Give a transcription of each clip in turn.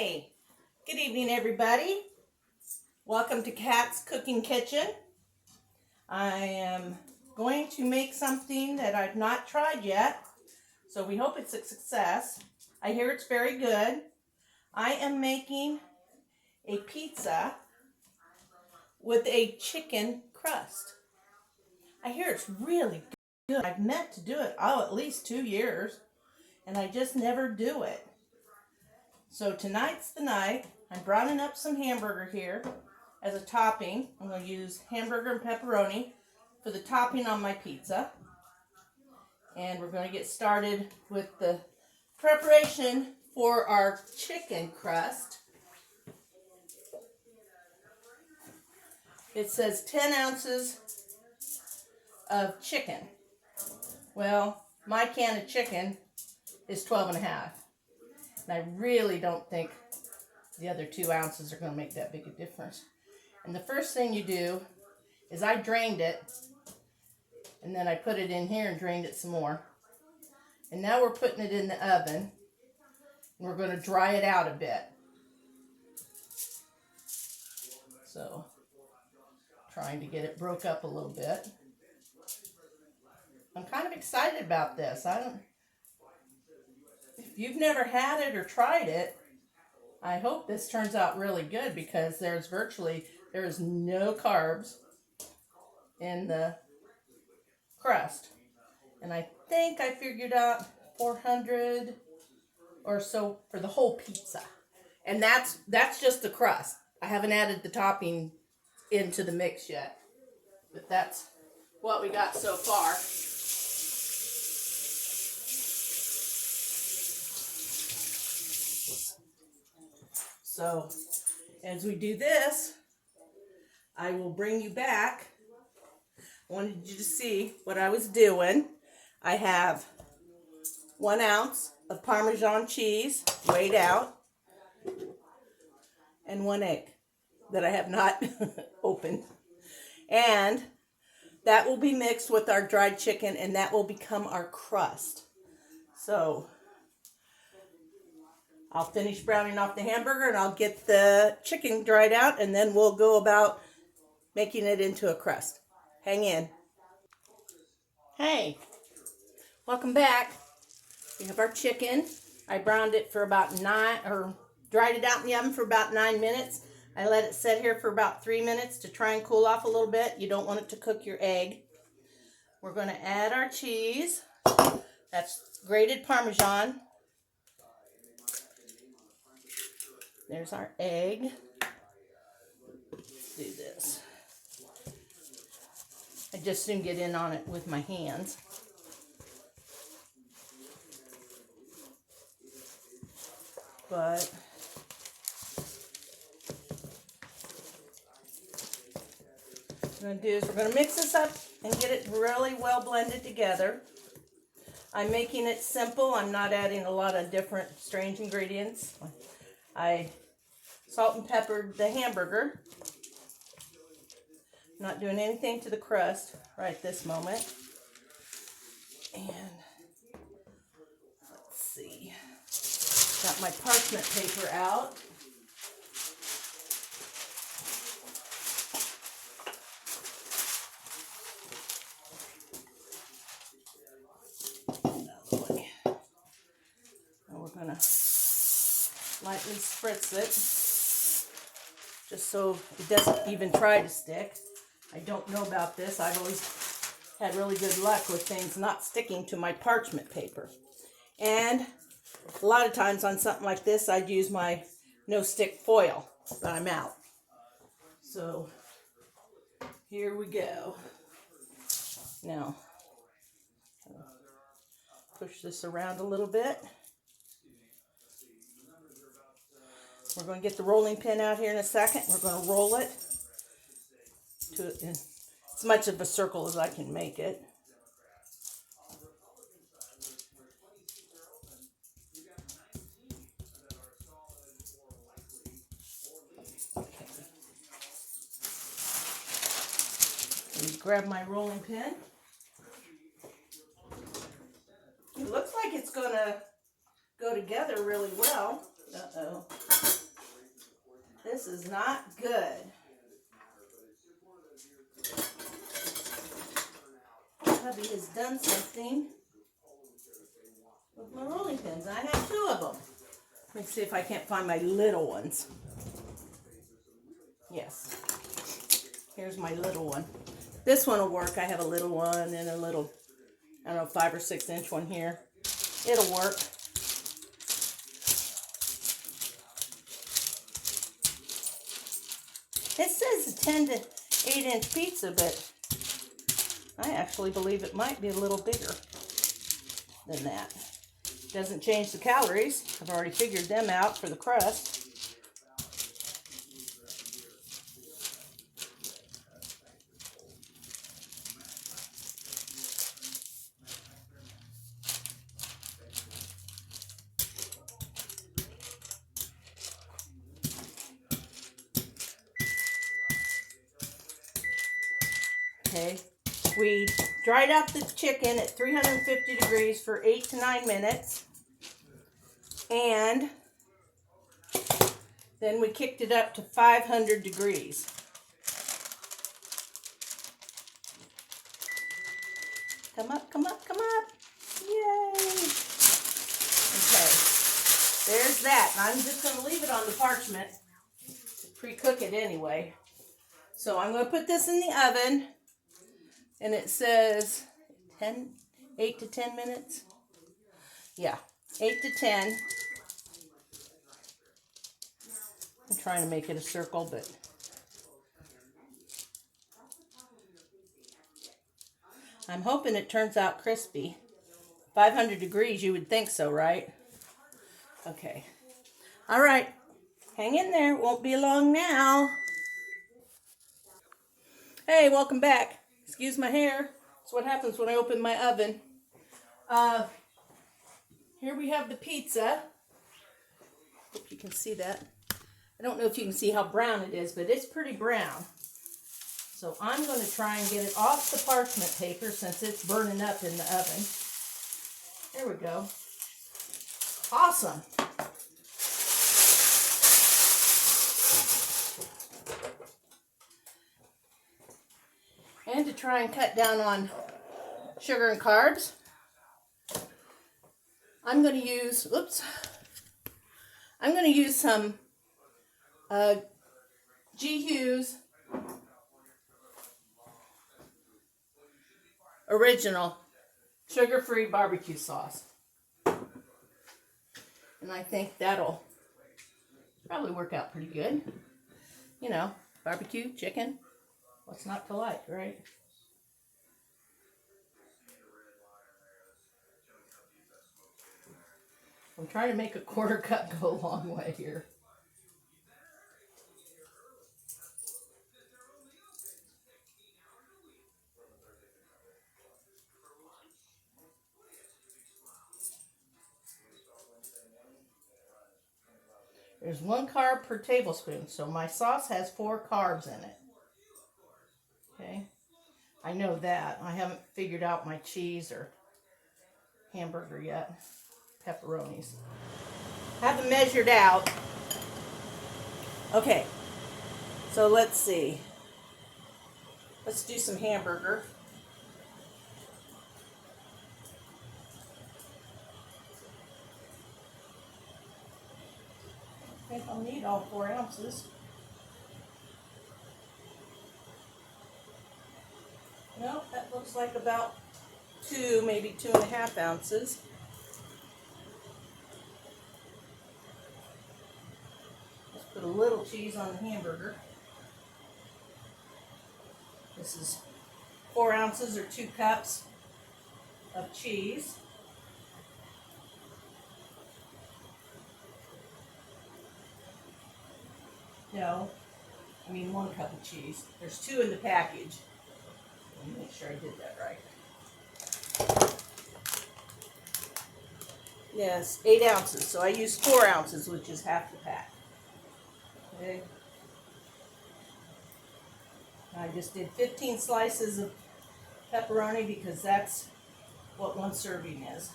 Hey, good evening everybody. Welcome to Kat's Cooking Kitchen. I am going to make something that I've not tried yet, so we hope it's a success. I hear it's very good. I am making a pizza with a chicken crust. I hear it's really good. I've meant to do it, at least 2 years, and I just never do it. So tonight's the night. I'm browning up some hamburger here as a topping. I'm going to use hamburger and pepperoni for the topping on my pizza. And we're going to get started with the preparation for our chicken crust. It says 10 ounces of chicken. Well, my can of chicken is 12 and a half. And I really don't think the other 2 ounces are going to make that big a difference. And the first thing you do is I drained it, and then I put it in here and drained it some more. And now we're putting it in the oven, and we're going to dry it out a bit. So, trying to get it broke up a little bit. I'm kind of excited about this. If you've never had it or tried it, I hope this turns out really good, because there is no carbs in the crust. And I think I figured out 400 or so for the whole pizza. And that's just the crust. I haven't added the topping into the mix yet. But that's what we got so far. So, as we do this, I will bring you back. I wanted you to see what I was doing. I have 1 ounce of Parmesan cheese weighed out and 1 egg that I have not opened. And that will be mixed with our dried chicken, and that will become our crust. So, I'll finish browning off the hamburger and I'll get the chicken dried out, and then we'll go about making it into a crust. Hang in. Hey, welcome back. We have our chicken. I browned it for about dried it out in the oven for about 9 minutes. I let it sit here for about 3 minutes to try and cool off a little bit. You don't want it to cook your egg. We're going to add our cheese. That's grated Parmesan. There's our egg. Let's do this. I just soon get in on it with my hands. But what we're going to do is we're going to mix this up and get it really well blended together. I'm making it simple. I'm not adding a lot of different strange ingredients. I salt and peppered the hamburger. Not doing anything to the crust right this moment. And let's see. Got my parchment paper out. And we're going to lightly spritz it, just so it doesn't even try to stick. I don't know about this. I've always had really good luck with things not sticking to my parchment paper. And a lot of times on something like this, I'd use my no-stick foil, but I'm out. So here we go. Now, push this around a little bit. We're going to get the rolling pin out here in a second. We're going to roll it to as much of a circle as I can make it. Okay. Let me grab my rolling pin. It looks like it's going to go together really well. Uh-oh. This is not good. Hubby has done something with my rolling pins. I have 2 of them. Let me see if I can't find my little ones. Yes. Here's my little one. This one will work. I have a little one and a little, I don't know, 5 or 6 inch one here. It'll work. It says a 10 to 8 inch pizza, but I actually believe it might be a little bigger than that. Doesn't change the calories. I've already figured them out for the crust. Okay, we dried out the chicken at 350 degrees for 8 to 9 minutes. And then we kicked it up to 500 degrees. Come up, come up, come up. Yay. Okay, there's that. I'm just going to leave it on the parchment to pre-cook it anyway. So I'm going to put this in the oven. And it says 8 to 10 minutes. Yeah, 8 to 10. I'm trying to make it a circle, but I'm hoping it turns out crispy. 500 degrees, you would think so, right? Okay. All right. Hang in there. Won't be long now. Hey, welcome back. Excuse my hair. That's what happens when I open my oven. Here we have the pizza. Hope you can see that. I don't know if you can see how brown it is, but it's pretty brown. So I'm going to try and get it off the parchment paper since it's burning up in the oven. There we go. Awesome. And to try and cut down on sugar and carbs, I'm going to use, some G. Hughes original sugar-free barbecue sauce. And I think that'll probably work out pretty good. You know, barbecue, chicken. What's not to like, right? I'm trying to make a quarter cup go a long way here. There's 1 carb per tablespoon, so my sauce has 4 carbs in it. Okay, I know that. I haven't figured out my cheese or hamburger yet. Pepperonis. Haven't measured out. Okay, so let's see. Let's do some hamburger. I think I'll need all 4 ounces. No, that looks like about 2, maybe 2.5 ounces. Let's put a little cheese on the hamburger. This is 4 ounces or 2 cups of cheese. No, I mean 1 cup of cheese. There's 2 in the package. Let me make sure I did that right. Yes, 8 ounces. So I used 4 ounces, which is half the pack. Okay. I just did 15 slices of pepperoni because that's what 1 serving is.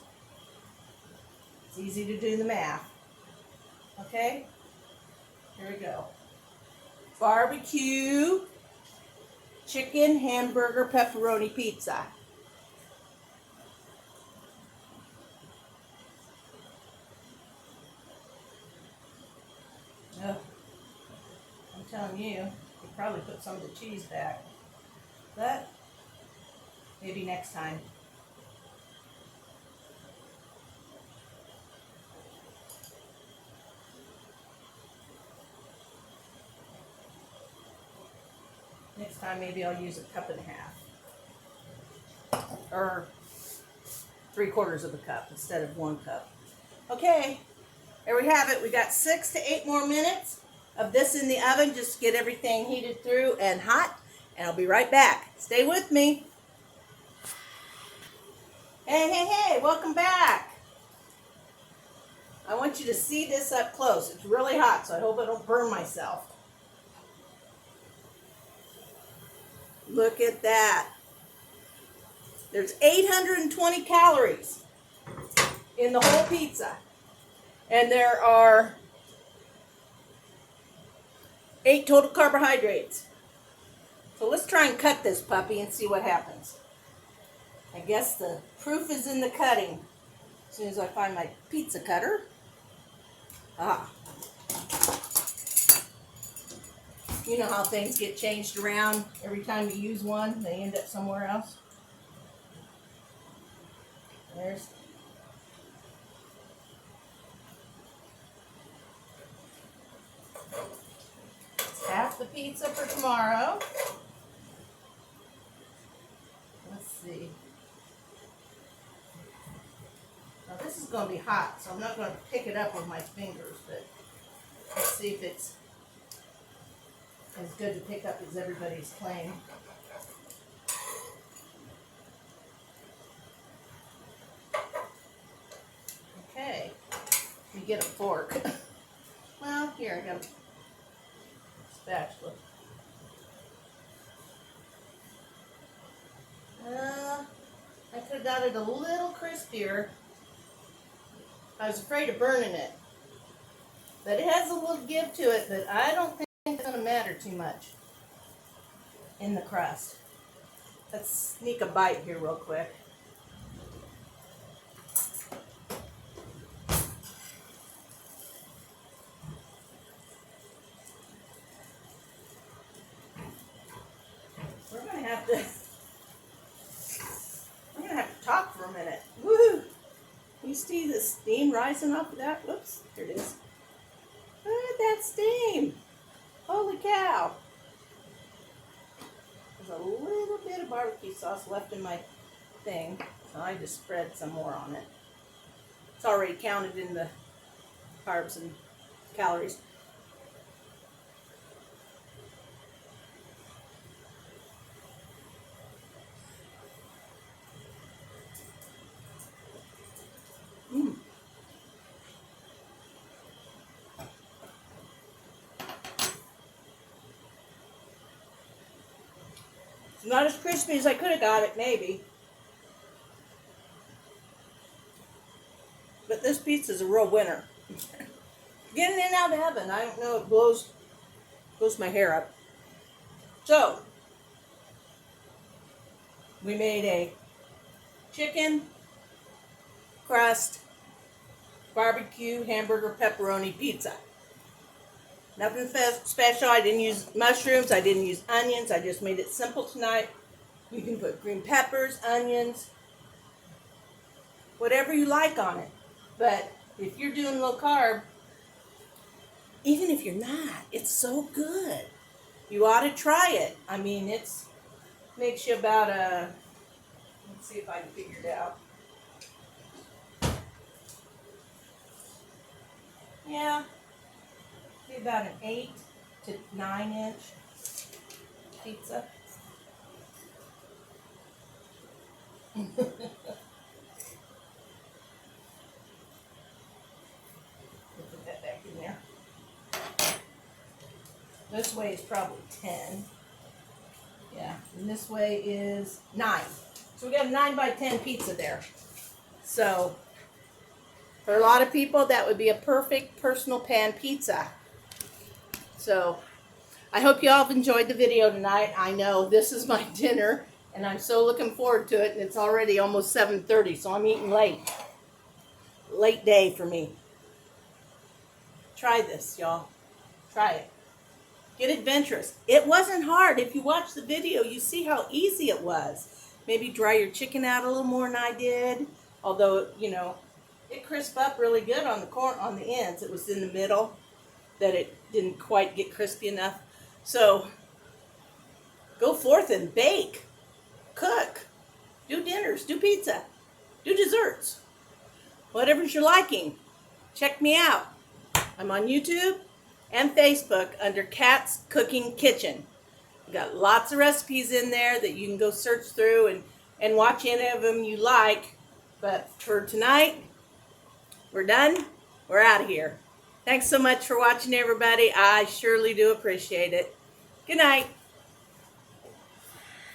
It's easy to do the math. Okay, here we go. barbecue chicken hamburger pepperoni pizza. Oh, I'm telling you, could probably put some of the cheese back, but maybe next time. Next time maybe I'll use a cup and a half, or 3/4 of a cup instead of 1 cup. Okay, there we have it. We got 6 to 8 more minutes of this in the oven just to get everything heated through and hot, and I'll be right back. Stay with me. Hey, welcome back. I want you to see this up close. It's really hot, so I hope I don't burn myself. Look at that. There's 820 calories in the whole pizza. And there are 8 total carbohydrates. So let's try and cut this puppy and see what happens. I guess the proof is in the cutting. As soon as I find my pizza cutter. You know how things get changed around every time you use one, they end up somewhere else. There's half the pizza for tomorrow. Let's see. Now this is going to be hot, so I'm not going to pick it up with my fingers, but let's see if it's as good to pick up as everybody's claim. Okay, you get a fork. Well, here I got a spatula. I could have got it a little crispier. I was afraid of burning it. But it has a little give to it, but I don't think it's going to matter too much in the crust. Let's sneak a bite here real quick. We're going to have to talk for a minute. Woo! You see the steam rising off of that? Whoops, here it is. Look at that steam. Holy cow. There's a little bit of barbecue sauce left in my thing, so I just spread some more on it. It's already counted in the carbs and calories. Not as crispy as I could have got it, maybe. But this pizza's a real winner. Getting in and out of the oven, I don't know, it blows my hair up. So, we made a chicken, crust, barbecue, hamburger, pepperoni pizza. Nothing special. I didn't use mushrooms. I didn't use onions. I just made it simple tonight. You can put green peppers, onions, whatever you like on it. But if you're doing low carb, even if you're not, it's so good. You ought to try it. I mean, it's makes you about a, let's see if I can figure it out. Yeah. About an 8 to 9 inch pizza. Put that back in there. This way is probably 10. Yeah, and this way is 9. So we got a 9 by 10 pizza there. So for a lot of people, that would be a perfect personal pan pizza. So I hope you all have enjoyed the video tonight. I know this is my dinner, and I'm so looking forward to it, and it's already almost 7:30, so I'm eating late. Late day for me. Try this, y'all. Try it. Get adventurous. It wasn't hard. If you watch the video, you see how easy it was. Maybe dry your chicken out a little more than I did. Although, you know, it crisped up really good on the ends. It was in the middle that it didn't quite get crispy enough. So, go forth and bake. Cook. Do dinners. Do pizza. Do desserts. Whatever's your liking. Check me out. I'm on YouTube and Facebook under Kat's Cooking Kitchen. I've got lots of recipes in there that you can go search through and watch any of them you like. But for tonight, we're done. We're out of here. Thanks so much for watching, everybody. I surely do appreciate it. Good night.